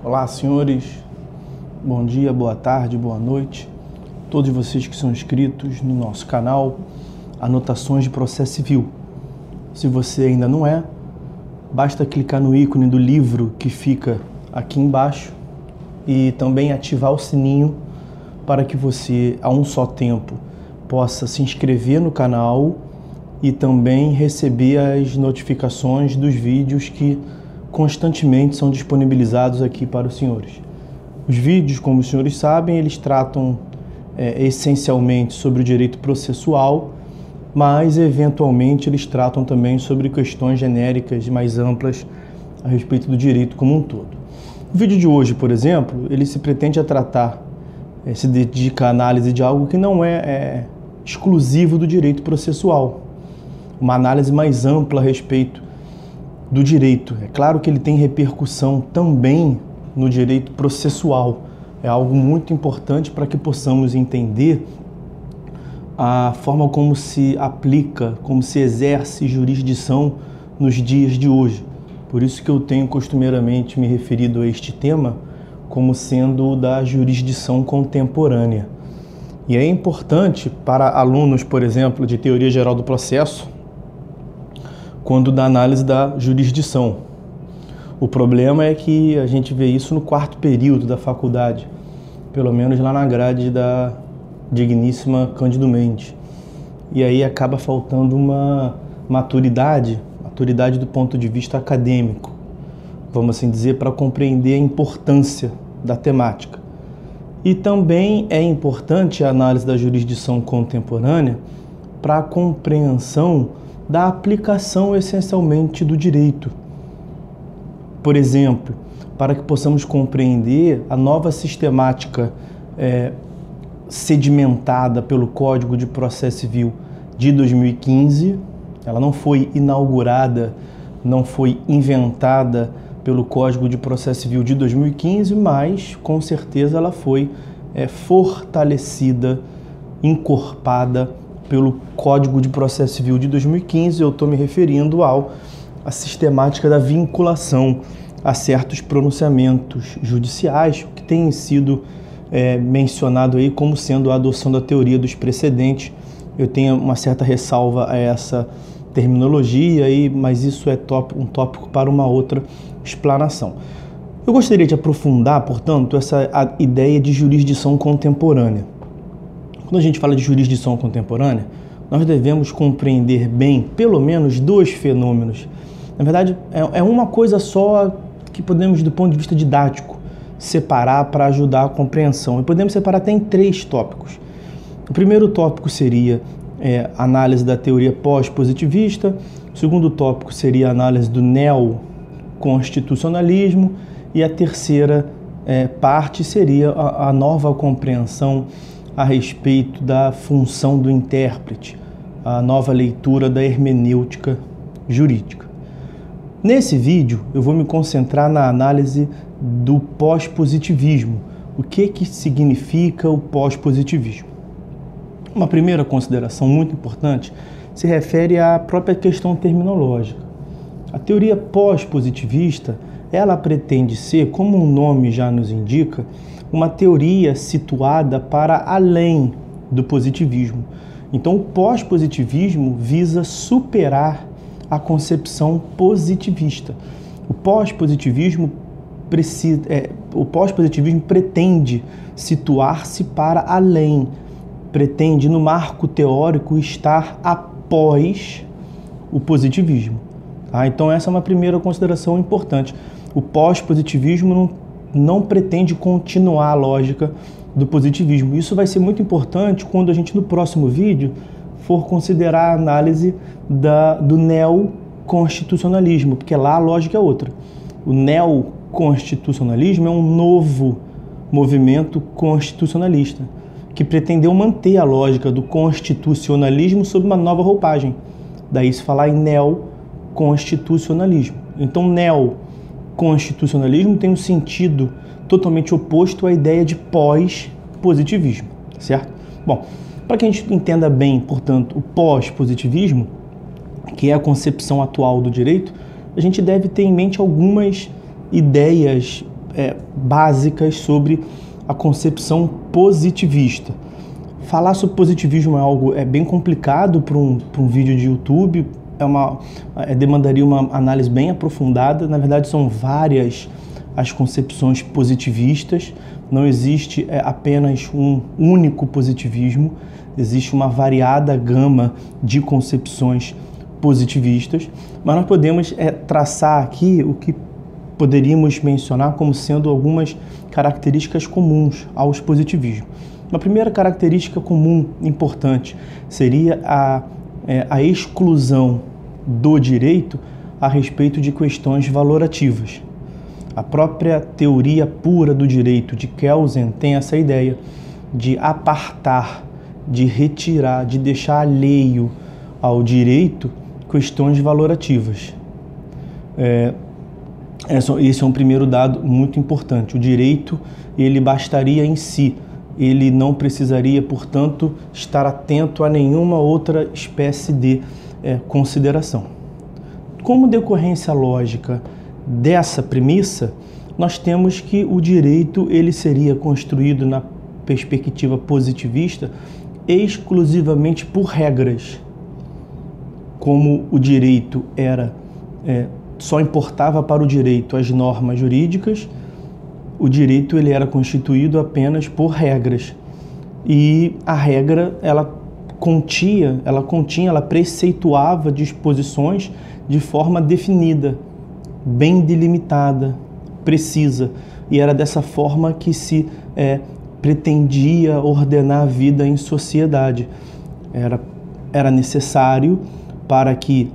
Olá, senhores. Bom dia, boa tarde, boa noite. Todos vocês que são inscritos no nosso canal Anotações de Processo Civil. Se você ainda não é, basta clicar no ícone do livro que fica aqui embaixo e também ativar o sininho para que você, a um só tempo, possa se inscrever no canal e também receber as notificações dos vídeos que constantemente são disponibilizados aqui para os senhores. Os vídeos, como os senhores sabem, eles tratam essencialmente sobre o direito processual, mas eventualmente eles tratam também sobre questões genéricas mais amplas a respeito do direito como um todo. O vídeo de hoje, por exemplo, ele se pretende a tratar, se dedica à análise de algo que não é exclusivo do direito processual, uma análise mais ampla a respeito do direito. É claro que ele tem repercussão também no direito processual. É algo muito importante para que possamos entender a forma como se aplica, como se exerce jurisdição nos dias de hoje. Por isso que eu tenho costumeiramente me referido a este tema como sendo da jurisdição contemporânea. E é importante para alunos, por exemplo, de teoria geral do processo, quando da análise da jurisdição. O problema é que a gente vê isso no quarto período da faculdade, pelo menos lá na grade da digníssima Cândido Mendes. E aí acaba faltando uma maturidade do ponto de vista acadêmico, vamos assim dizer, para compreender a importância da temática. E também é importante a análise da jurisdição contemporânea para a compreensão da aplicação essencialmente do direito. Por exemplo, para que possamos compreender a nova sistemática sedimentada pelo Código de Processo Civil de 2015, ela não foi inaugurada, não foi inventada pelo Código de Processo Civil de 2015, mas com certeza ela foi fortalecida, encorpada pelo Código de Processo Civil de 2015, eu estou me referindo à sistemática da vinculação a certos pronunciamentos judiciais, que tem sido mencionado aí como sendo a adoção da teoria dos precedentes. Eu tenho uma certa ressalva a essa terminologia, mas isso é um tópico para uma outra explanação. Eu gostaria de aprofundar, portanto, a ideia de jurisdição contemporânea. Quando a gente fala de jurisdição contemporânea, nós devemos compreender bem pelo menos dois fenômenos. Na verdade, é uma coisa só que podemos, do ponto de vista didático, separar para ajudar a compreensão. E podemos separar até em três tópicos. O primeiro tópico seria a análise da teoria pós-positivista. O segundo tópico seria a análise do neoconstitucionalismo. E a terceira parte seria a nova compreensão a respeito da função do intérprete, a nova leitura da hermenêutica jurídica. Nesse vídeo, eu vou me concentrar na análise do pós-positivismo. O que significa o pós-positivismo? Uma primeira consideração muito importante se refere à própria questão terminológica. A teoria pós-positivista, ela pretende ser, como o nome já nos indica, uma teoria situada para além do positivismo. Então, o pós-positivismo visa superar a concepção positivista. O pós-positivismo pretende situar-se para além, pretende, no marco teórico, estar após o positivismo. Então, essa é uma primeira consideração importante. O pós-positivismo não pretende continuar a lógica do positivismo. Isso vai ser muito importante quando a gente, no próximo vídeo, for considerar a análise do neoconstitucionalismo, porque lá a lógica é outra. O neoconstitucionalismo é um novo movimento constitucionalista que pretendeu manter a lógica do constitucionalismo sob uma nova roupagem. Daí se falar em neoconstitucionalismo. Então, neoconstitucionalismo tem um sentido totalmente oposto à ideia de pós-positivismo, certo? Bom, para que a gente entenda bem, portanto, o pós-positivismo, que é a concepção atual do direito, a gente deve ter em mente algumas ideias básicas sobre a concepção positivista. Falar sobre positivismo é algo bem complicado para um vídeo de YouTube, demandaria uma análise bem aprofundada. Na verdade, são várias as concepções positivistas, não existe apenas um único positivismo, existe uma variada gama de concepções positivistas, mas nós podemos traçar aqui o que poderíamos mencionar como sendo algumas características comuns aos positivismos. Uma primeira característica comum importante seria a exclusão do direito a respeito de questões valorativas. A própria teoria pura do direito de Kelsen tem essa ideia de apartar, de retirar, de deixar alheio ao direito questões valorativas. Esse é um primeiro dado muito importante. O direito, ele bastaria em si, ele não precisaria, portanto, estar atento a nenhuma outra espécie de consideração. Como decorrência lógica dessa premissa, nós temos que o direito ele seria construído na perspectiva positivista exclusivamente por regras. Como o direito só importava para o direito as normas jurídicas, o direito ele era constituído apenas por regras. E a regra, ela preceituava disposições de forma definida, bem delimitada, precisa. E era dessa forma que se pretendia ordenar a vida em sociedade. Era necessário para que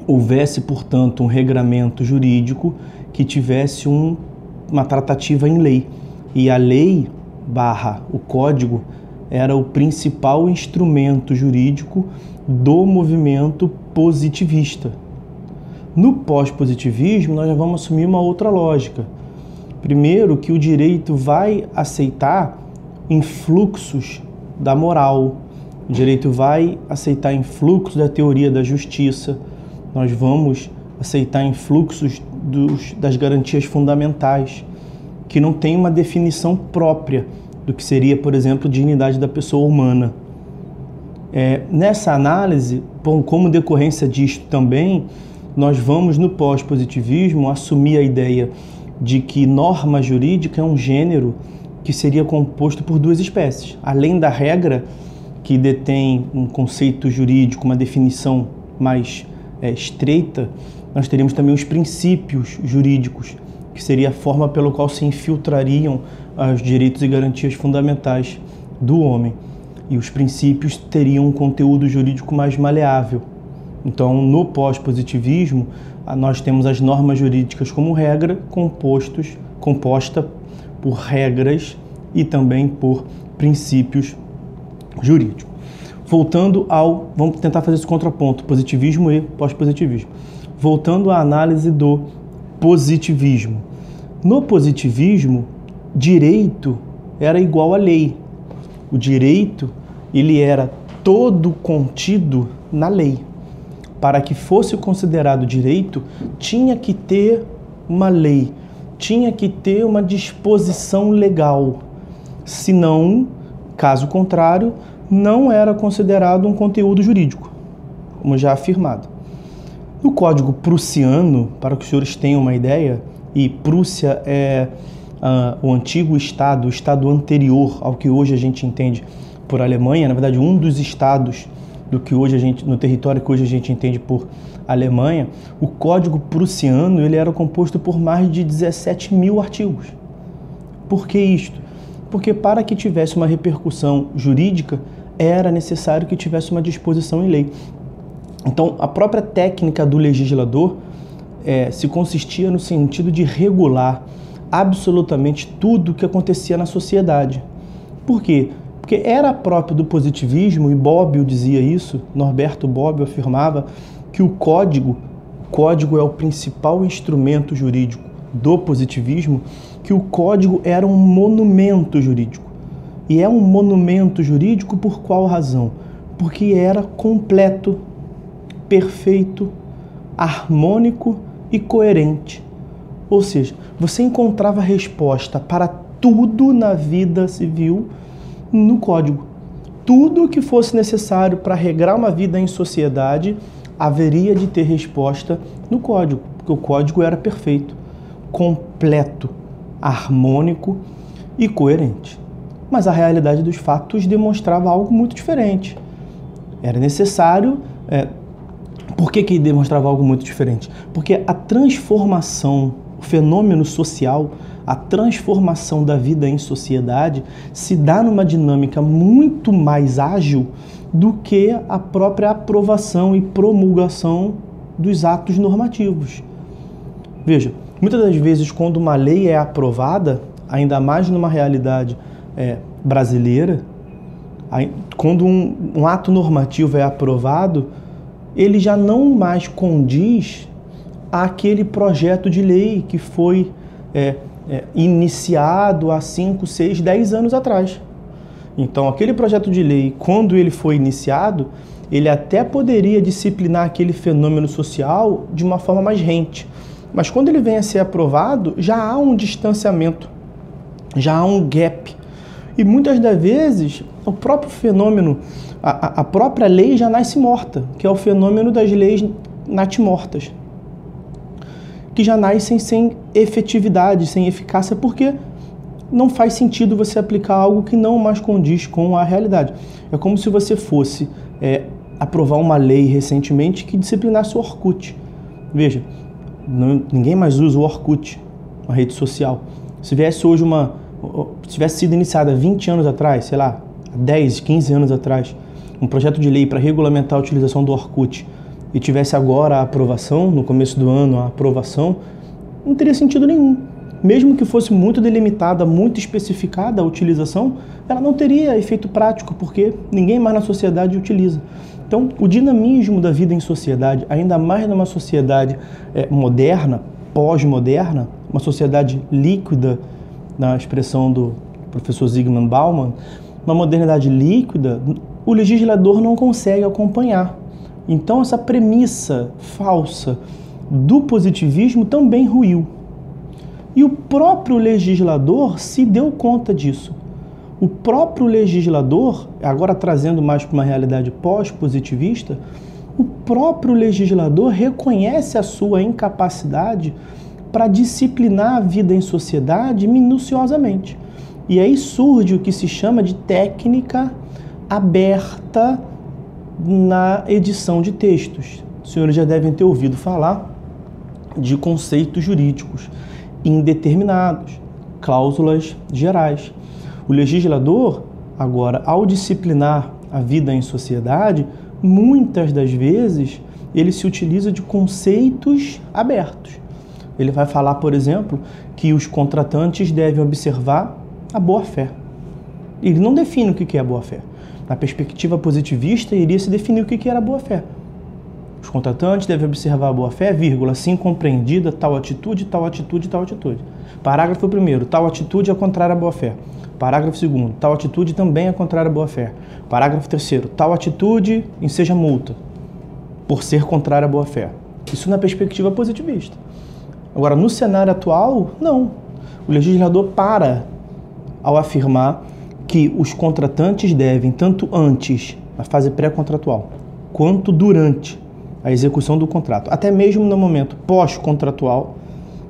houvesse, portanto, um regramento jurídico que tivesse uma tratativa em lei. E a lei / o código era o principal instrumento jurídico do movimento positivista. No pós-positivismo, nós já vamos assumir uma outra lógica. Primeiro, que o direito vai aceitar influxos da moral, o direito vai aceitar influxos da teoria da justiça, nós vamos aceitar influxos das garantias fundamentais, que não tem uma definição própria do que seria, por exemplo, dignidade da pessoa humana. Nessa análise, como decorrência disto também, nós vamos, no pós-positivismo, assumir a ideia de que norma jurídica é um gênero que seria composto por duas espécies. Além da regra, que detém um conceito jurídico, uma definição mais estreita, nós teríamos também os princípios jurídicos, que seria a forma pela qual se infiltrariam os direitos e garantias fundamentais do homem. E os princípios teriam um conteúdo jurídico mais maleável. Então, no pós-positivismo, nós temos as normas jurídicas como regra, composta por regras e também por princípios jurídicos. Voltando vamos tentar fazer esse contraponto, positivismo e pós-positivismo. Voltando à análise do positivismo. No positivismo, direito era igual à lei. O direito, ele era todo contido na lei. Para que fosse considerado direito, tinha que ter uma lei, tinha que ter uma disposição legal. Senão, caso contrário, não era considerado um conteúdo jurídico, como já afirmado. No Código Prussiano, para que os senhores tenham uma ideia, e Prússia é o antigo estado, o estado anterior ao que hoje a gente entende por Alemanha, na verdade um dos estados no território que hoje a gente entende por Alemanha, o Código Prussiano ele era composto por mais de 17 mil artigos. Por que isto? Porque para que tivesse uma repercussão jurídica, era necessário que tivesse uma disposição em lei. Então, a própria técnica do legislador se consistia no sentido de regular absolutamente tudo o que acontecia na sociedade. Por quê? Porque era próprio do positivismo, e Bobbio dizia isso, Norberto Bobbio afirmava que o código é o principal instrumento jurídico do positivismo, que o código era um monumento jurídico. E é um monumento jurídico por qual razão? Porque era completo, perfeito, harmônico e coerente Ou seja, você encontrava resposta para tudo na vida civil no Código. Tudo que fosse necessário para regrar uma vida em sociedade haveria de ter resposta no Código, porque o Código era perfeito, completo, harmônico e coerente. Mas a realidade dos fatos demonstrava algo muito diferente. Era necessário... Por que demonstrava algo muito diferente? Porque a transformação, o fenômeno social, a transformação da vida em sociedade se dá numa dinâmica muito mais ágil do que a própria aprovação e promulgação dos atos normativos. Veja, muitas das vezes quando uma lei é aprovada, ainda mais numa realidade brasileira, quando um ato normativo é aprovado, ele já não mais condiz àquele projeto de lei que foi iniciado há 5, 6, 10 anos atrás. Então, aquele projeto de lei, quando ele foi iniciado, ele até poderia disciplinar aquele fenômeno social de uma forma mais rente. Mas quando ele vem a ser aprovado, já há um distanciamento, já há um gap. E muitas das vezes, o próprio fenômeno, a própria lei já nasce morta, que é o fenômeno das leis natimortas, que já nascem sem efetividade, sem eficácia, porque não faz sentido você aplicar algo que não mais condiz com a realidade. É como se você fosse aprovar uma lei recentemente que disciplinasse o Orkut. Veja, ninguém mais usa o Orkut, uma rede social. Se tivesse sido iniciada 20 anos atrás, sei lá, 10, 15 anos atrás, um projeto de lei para regulamentar a utilização do Orkut e tivesse agora a aprovação, no começo do ano a aprovação, não teria sentido nenhum. Mesmo que fosse muito delimitada, muito especificada a utilização, ela não teria efeito prático, porque ninguém mais na sociedade utiliza. Então, o dinamismo da vida em sociedade, ainda mais numa sociedade moderna, pós-moderna, uma sociedade líquida, na expressão do professor Zygmunt Bauman, uma modernidade líquida, o legislador não consegue acompanhar. Então, essa premissa falsa do positivismo também ruiu. E o próprio legislador se deu conta disso. O próprio legislador, agora trazendo mais para uma realidade pós-positivista, o próprio legislador reconhece a sua incapacidade para disciplinar a vida em sociedade minuciosamente. E aí surge o que se chama de técnica aberta na edição de textos. Os senhores já devem ter ouvido falar de conceitos jurídicos indeterminados, cláusulas gerais. O legislador, agora, ao disciplinar a vida em sociedade, muitas das vezes ele se utiliza de conceitos abertos. Ele vai falar, por exemplo, que os contratantes devem observar a boa-fé. Ele não define o que é a boa-fé. Na perspectiva positivista, iria se definir o que era a boa-fé. Os contratantes devem observar a boa-fé, vírgula, assim compreendida, tal atitude, tal atitude, tal atitude. Parágrafo 1º, tal atitude é contrária à boa-fé. Parágrafo 2º, tal atitude também é contrária à boa-fé. Parágrafo 3º, tal atitude enseja multa, por ser contrária à boa-fé. Isso na perspectiva positivista. Agora, no cenário atual, não. O legislador para ao afirmar que os contratantes devem, tanto antes, na fase pré-contratual, quanto durante a execução do contrato, até mesmo no momento pós-contratual,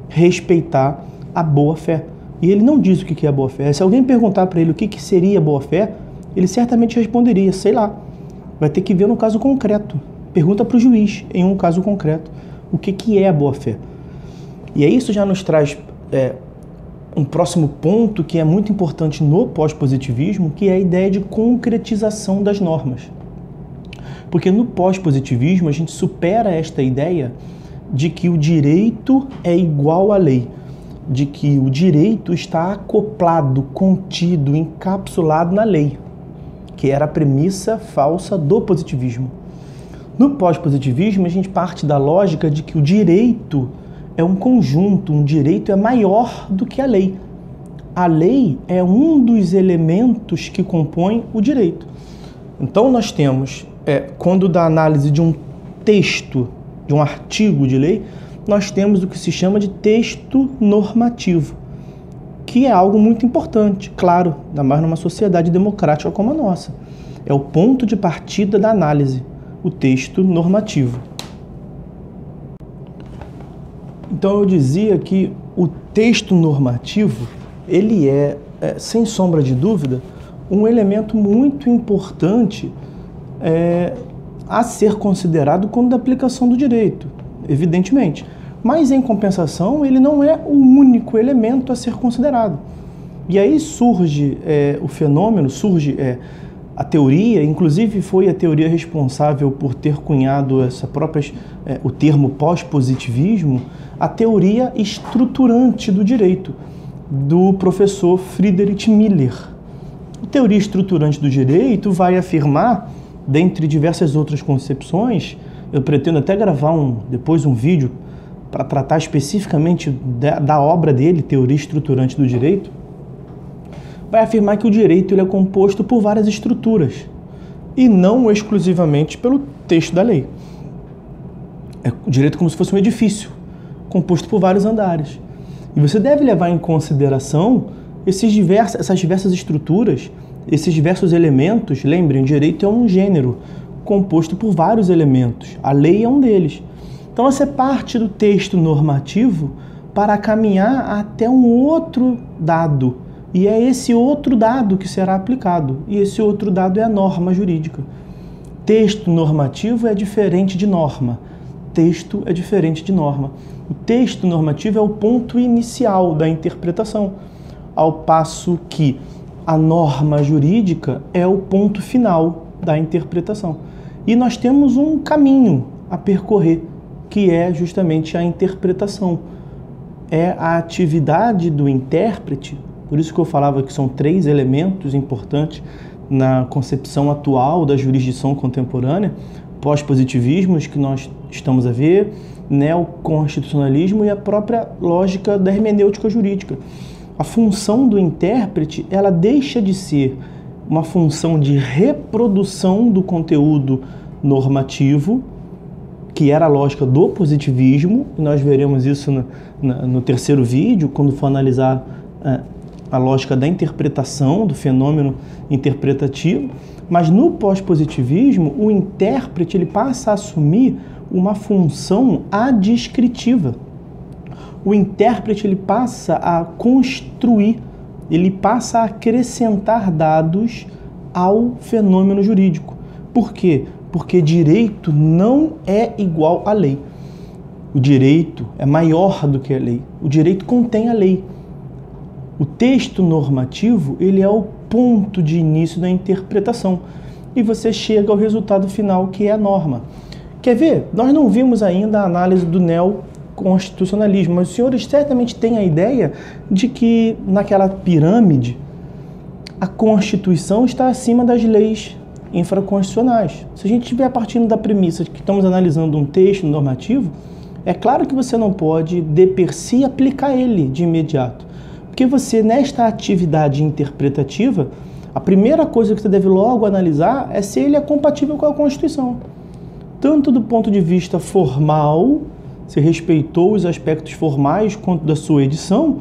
respeitar a boa-fé. E ele não diz o que é a boa-fé. Se alguém perguntar para ele o que seria boa-fé, ele certamente responderia, sei lá. Vai ter que ver no caso concreto. Pergunta para o juiz, em um caso concreto, o que é a boa-fé. E aí isso já nos traz um próximo ponto que é muito importante no pós-positivismo, que é a ideia de concretização das normas. Porque no pós-positivismo a gente supera esta ideia de que o direito é igual à lei, de que o direito está acoplado, contido, encapsulado na lei, que era a premissa falsa do positivismo. No pós-positivismo a gente parte da lógica de que o direito é um conjunto, um direito é maior do que a lei. A lei é um dos elementos que compõem o direito. Então nós temos, quando da análise de um texto, de um artigo de lei, nós temos o que se chama de texto normativo, que é algo muito importante, claro, ainda mais numa sociedade democrática como a nossa. É o ponto de partida da análise, o texto normativo. Então eu dizia que o texto normativo, ele é, sem sombra de dúvida, um elemento muito importante a ser considerado quando da aplicação do direito, evidentemente. Mas, em compensação, ele não é o único elemento a ser considerado. E aí surge o fenômeno, surge a teoria, inclusive foi a teoria responsável por ter cunhado o termo pós-positivismo, a teoria estruturante do direito, do professor Friedrich Miller. A teoria estruturante do direito vai afirmar, dentre diversas outras concepções, eu pretendo até gravar depois um vídeo para tratar especificamente da obra dele, Teoria Estruturante do Direito, vai afirmar que o direito ele é composto por várias estruturas e não exclusivamente pelo texto da lei. O direito é como se fosse um edifício, composto por vários andares. E você deve levar em consideração essas diversas estruturas, esses diversos elementos. Lembrem, o direito é um gênero composto por vários elementos. A lei é um deles. Então você parte do texto normativo para caminhar até um outro dado. E é esse outro dado que será aplicado. E esse outro dado é a norma jurídica. Texto normativo é diferente de norma. Texto é diferente de norma. O texto normativo é o ponto inicial da interpretação, ao passo que a norma jurídica é o ponto final da interpretação. E nós temos um caminho a percorrer, que é justamente a interpretação. É a atividade do intérprete, por isso que eu falava que são 3 elementos importantes na concepção atual da jurisdição contemporânea: pós-positivismos, que nós estamos a ver, neoconstitucionalismo e a própria lógica da hermenêutica jurídica. A função do intérprete, ela deixa de ser uma função de reprodução do conteúdo normativo, que era a lógica do positivismo, e nós veremos isso no terceiro vídeo, quando for analisar a lógica da interpretação, do fenômeno interpretativo. Mas no pós-positivismo, o intérprete ele passa a assumir uma função adescritiva. O intérprete ele passa a construir, ele passa a acrescentar dados ao fenômeno jurídico. Por quê? Porque direito não é igual à lei. O direito é maior do que a lei. O direito contém a lei. O texto normativo, ele é o ponto de início da interpretação. E você chega ao resultado final, que é a norma. Quer ver? Nós não vimos ainda a análise do neoconstitucionalismo, mas os senhores certamente têm a ideia de que naquela pirâmide a Constituição está acima das leis infraconstitucionais. Se a gente estiver partindo da premissa de que estamos analisando um texto normativo, é claro que você não pode, de per si, aplicar ele de imediato. Porque você, nesta atividade interpretativa, a primeira coisa que você deve logo analisar é se ele é compatível com a Constituição. Tanto do ponto de vista formal, se respeitou os aspectos formais quanto da sua edição,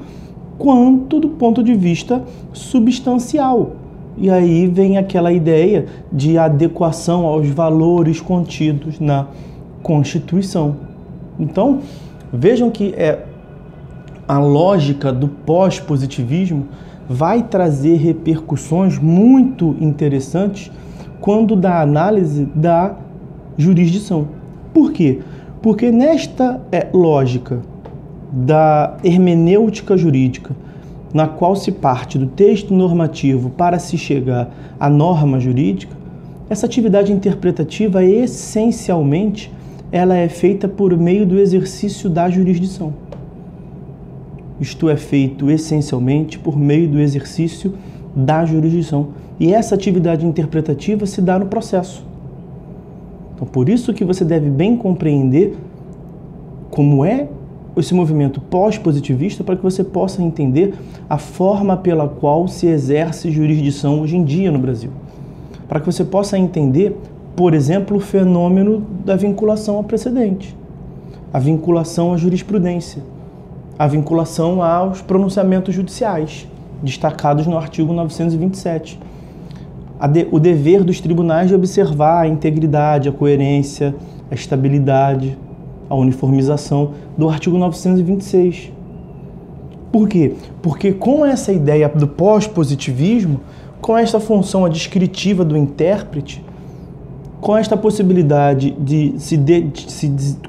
quanto do ponto de vista substancial. E aí vem aquela ideia de adequação aos valores contidos na Constituição. Então, vejam que a lógica do pós-positivismo vai trazer repercussões muito interessantes quando da análise da jurisdição. Por quê? Porque nesta lógica da hermenêutica jurídica, na qual se parte do texto normativo para se chegar à norma jurídica, essa atividade interpretativa, essencialmente, ela é feita por meio do exercício da jurisdição. Isto é feito essencialmente por meio do exercício da jurisdição. E essa atividade interpretativa se dá no processo. Então, por isso que você deve bem compreender como é esse movimento pós-positivista, para que você possa entender a forma pela qual se exerce jurisdição hoje em dia no Brasil. Para que você possa entender, por exemplo, o fenômeno da vinculação a precedente. a vinculação à jurisprudência, a vinculação aos pronunciamentos judiciais, destacados no artigo 927. O dever dos tribunais de observar a integridade, a coerência, a estabilidade, a uniformização do artigo 926. Por quê? Porque com essa ideia do pós-positivismo, com essa função descritiva do intérprete, com esta possibilidade de se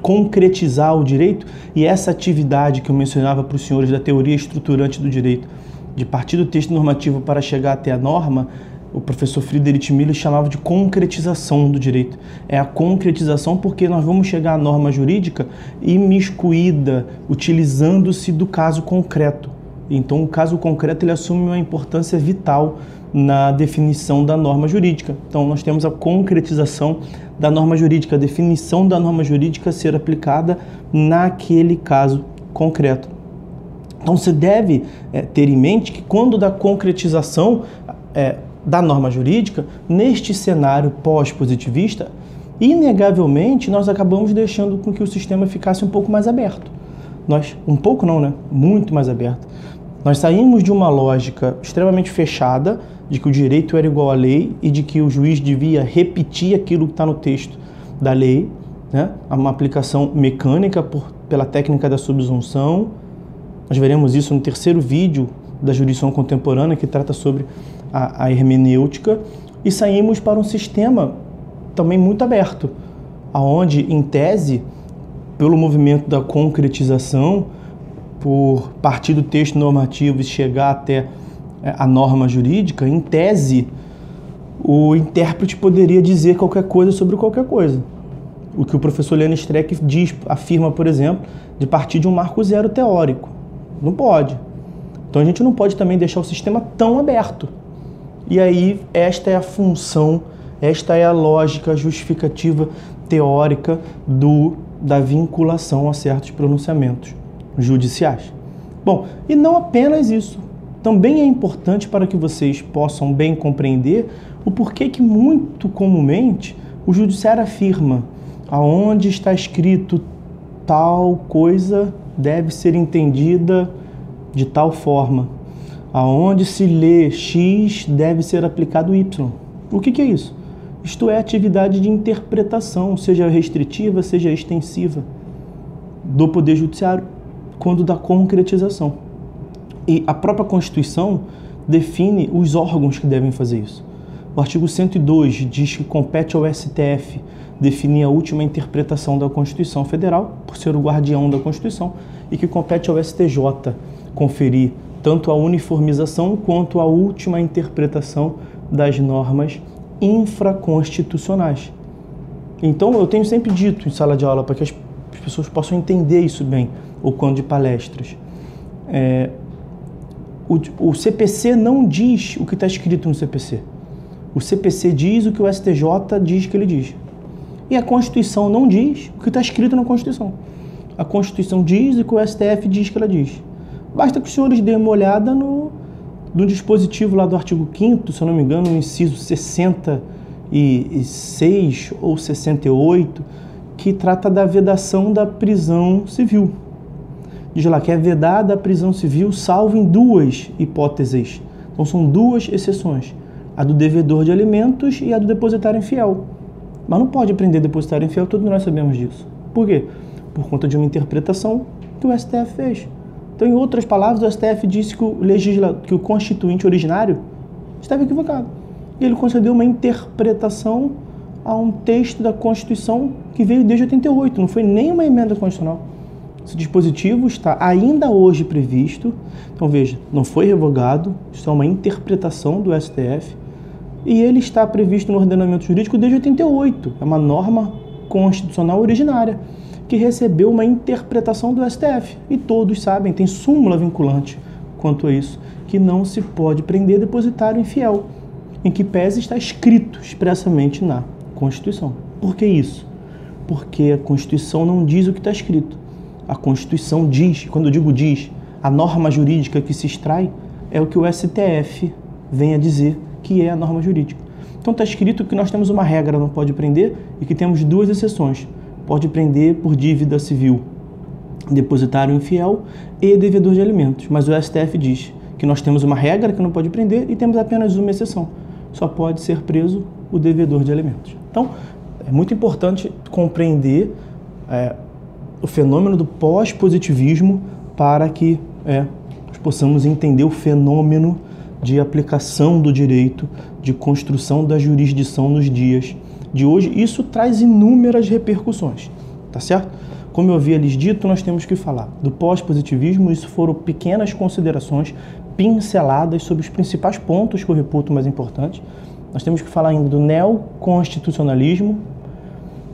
concretizar o direito, e essa atividade que eu mencionava para os senhores da teoria estruturante do direito, de partir do texto normativo para chegar até a norma, o professor Friedrich Miller chamava de concretização do direito. É a concretização porque nós vamos chegar à norma jurídica imiscuída, utilizando-se do caso concreto. Então, o caso concreto ele assume uma importância vital na definição da norma jurídica. Então, nós temos a concretização da norma jurídica, a definição da norma jurídica ser aplicada naquele caso concreto. Então, você deve ter em mente que quando da concretização da norma jurídica, neste cenário pós-positivista, inegavelmente nós acabamos deixando com que o sistema ficasse um pouco mais aberto. Um pouco não, né? Muito mais aberto. Nós saímos de uma lógica extremamente fechada, de que o direito era igual à lei e de que o juiz devia repetir aquilo que está no texto da lei, né? Uma aplicação mecânica pela técnica da subsunção. Nós veremos isso no terceiro vídeo da jurisdição contemporânea, que trata sobre a hermenêutica, e saímos para um sistema também muito aberto, onde, em tese, pelo movimento da concretização, por partir do texto normativo e chegar até a norma jurídica, em tese, o intérprete poderia dizer qualquer coisa sobre qualquer coisa. O que o professor Leon Streck afirma, por exemplo, de partir de um marco zero teórico. Não pode. Então a gente não pode também deixar o sistema tão aberto. E aí esta é a função, esta é a lógica justificativa teórica da vinculação a certos pronunciamentos judiciais. Bom, e não apenas isso. Também é importante para que vocês possam bem compreender o porquê que muito comumente o judiciário afirma aonde está escrito tal coisa deve ser entendida de tal forma. Aonde se lê X deve ser aplicado Y. O que é isso? Isto é atividade de interpretação, seja restritiva, seja extensiva, do Poder Judiciário, quando da concretização. E a própria Constituição define os órgãos que devem fazer isso. O artigo 102 diz que compete ao STF definir a última interpretação da Constituição Federal, por ser o guardião da Constituição, e que compete ao STJ conferir tanto a uniformização quanto a última interpretação das normas infraconstitucionais. Então, eu tenho sempre dito em sala de aula, para que as pessoas possam entender isso bem, ou quando de palestras, o CPC não diz o que está escrito no CPC. O CPC diz o que o STJ diz que ele diz. E a Constituição não diz o que está escrito na Constituição. A Constituição diz o que o STF diz que ela diz. Basta que os senhores deem uma olhada no dispositivo lá do artigo 5º, se eu não me engano, no inciso 66 ou 68, que trata da vedação da prisão civil. Diz lá que é vedada a prisão civil salvo em duas hipóteses. Então são duas exceções, a do devedor de alimentos e a do depositário infiel. Mas não pode prender depositário infiel, todos nós sabemos disso. Por quê? Por conta de uma interpretação que o STF fez. Então, em outras palavras, o STF disse que o constituinte originário estava equivocado. E ele concedeu uma interpretação a um texto da Constituição que veio desde 88, não foi nem uma emenda constitucional. Esse dispositivo está ainda hoje previsto. Então, veja, não foi revogado, isso é uma interpretação do STF, e ele está previsto no ordenamento jurídico desde 88. É uma norma constitucional originária, que recebeu uma interpretação do STF. E todos sabem, tem súmula vinculante quanto a isso, que não se pode prender depositário infiel, em que pese está escrito expressamente na Constituição. Por que isso? Porque a Constituição não diz o que está escrito. A Constituição diz, quando eu digo diz, a norma jurídica que se extrai é o que o STF vem a dizer que é a norma jurídica. Então está escrito que nós temos uma regra, não pode prender, e que temos duas exceções. Pode prender por dívida civil depositário infiel e devedor de alimentos. Mas o STF diz que nós temos uma regra que não pode prender e temos apenas uma exceção. Só pode ser preso o devedor de alimentos. Então, é muito importante compreender o fenômeno do pós-positivismo para que nós possamos entender o fenômeno de aplicação do direito, de construção da jurisdição nos dias de hoje. Isso traz inúmeras repercussões, tá certo? Como eu havia lhes dito, nós temos que falar do pós-positivismo. Isso foram pequenas considerações pinceladas sobre os principais pontos que eu reputo mais importantes. Nós temos que falar ainda do neoconstitucionalismo,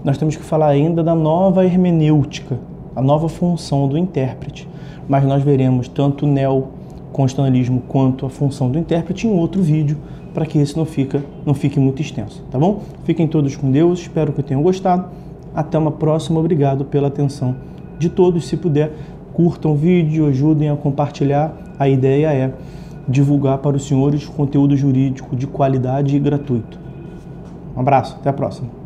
nós temos que falar ainda da nova hermenêutica, a nova função do intérprete. Mas nós veremos tanto o neoconstitucionalismo quanto a função do intérprete em outro vídeo, para que esse não fique muito extenso, tá bom? Fiquem todos com Deus, espero que tenham gostado. Até uma próxima, obrigado pela atenção de todos. Se puder, curtam o vídeo, ajudem a compartilhar. A ideia é divulgar para os senhores conteúdo jurídico de qualidade e gratuito. Um abraço, até a próxima.